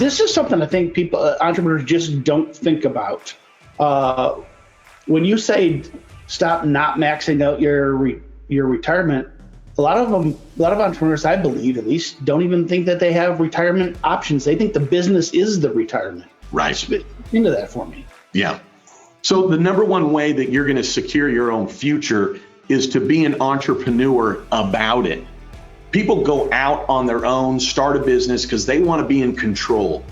this is something I think people, entrepreneurs just don't think about. When you say stop not maxing out your retirement, a lot of entrepreneurs, I believe at least, don't even think that they have retirement options. They think the business is the retirement. Right. Spit into that for me. Yeah. So the number one way that you're going to secure your own future is to be an entrepreneur about it. People go out on their own, start a business because they want to be in control.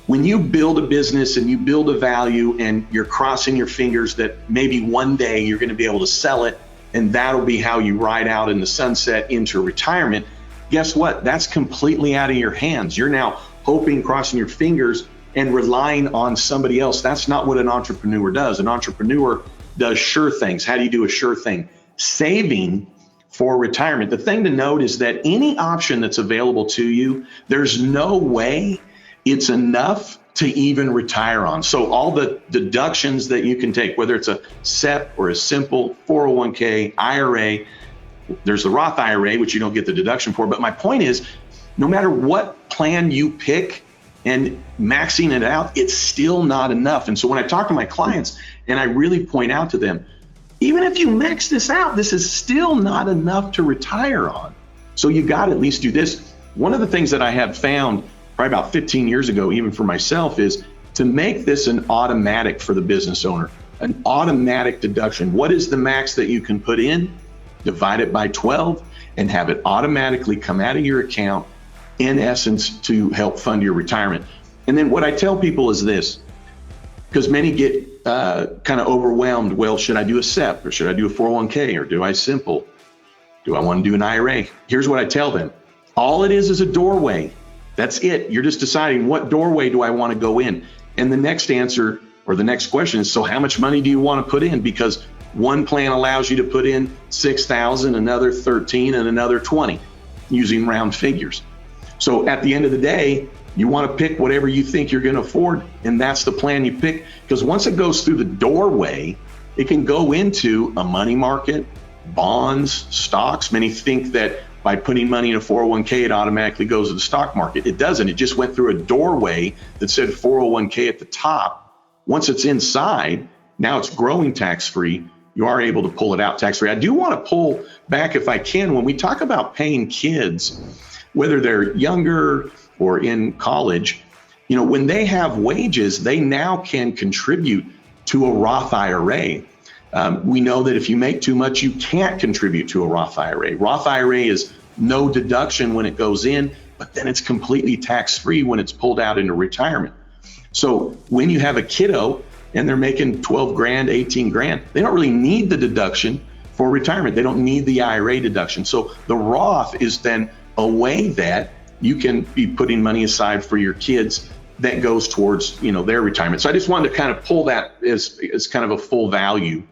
When you build a business and you build a value and you're crossing your fingers that maybe one day you're going to be able to sell it and that'll be how you ride out in the sunset into retirement, guess what? That's completely out of your hands. You're now hoping, crossing your fingers, and relying on somebody else. That's not what an entrepreneur does. An entrepreneur does sure things. How do you do a sure thing? Saving for retirement. The thing to note is that any option that's available to you, there's no way it's enough to even retire on. So all the deductions that you can take, whether it's a SEP or a simple 401k, IRA, there's the Roth IRA, which you don't get the deduction for. But my point is, no matter what plan you pick and maxing it out, it's still not enough. And so when I talk to my clients and I really point out to them, even if you max this out, this is still not enough to retire on. So you got to at least do this. One of the things that I have found probably about 15 years ago, even for myself, is to make this an automatic for the business owner, an automatic deduction. What is the max that you can put in? Divide it by 12 and have it automatically come out of your account, in essence, to help fund your retirement. And then what I tell people is this, because many get kind of overwhelmed. Well, should I do a SEP or should I do a 401k or do I simple? Do I want to do an IRA? Here's what I tell them. All it is a doorway. That's it. You're just deciding what doorway do I want to go in. And the next answer or the next question is, so how much money do you want to put in? Because one plan allows you to put in 6,000, another 13, and another 20 using round figures. So at the end of the day, you want to pick whatever you think you're going to afford, and that's the plan you pick. Because once it goes through the doorway, it can go into a money market, bonds, stocks. Many think that by putting money in a 401k, it automatically goes to the stock market. It doesn't. It just went through a doorway that said 401k at the top. Once it's inside, now it's growing tax-free. You are able to pull it out tax-free. I do want to pull back, if I can, when we talk about paying kids, whether they're younger or in college, when they have wages, they now can contribute to a Roth IRA. We know that if you make too much, you can't contribute to a Roth IRA. Roth IRA is no deduction when it goes in, but then it's completely tax-free when it's pulled out into retirement. So when you have a kiddo and they're making 12 grand, 18 grand, they don't really need the deduction for retirement. They don't need the IRA deduction. So the Roth is then a way that you can be putting money aside for your kids that goes towards, their retirement. So I just wanted to kind of pull that as kind of a full value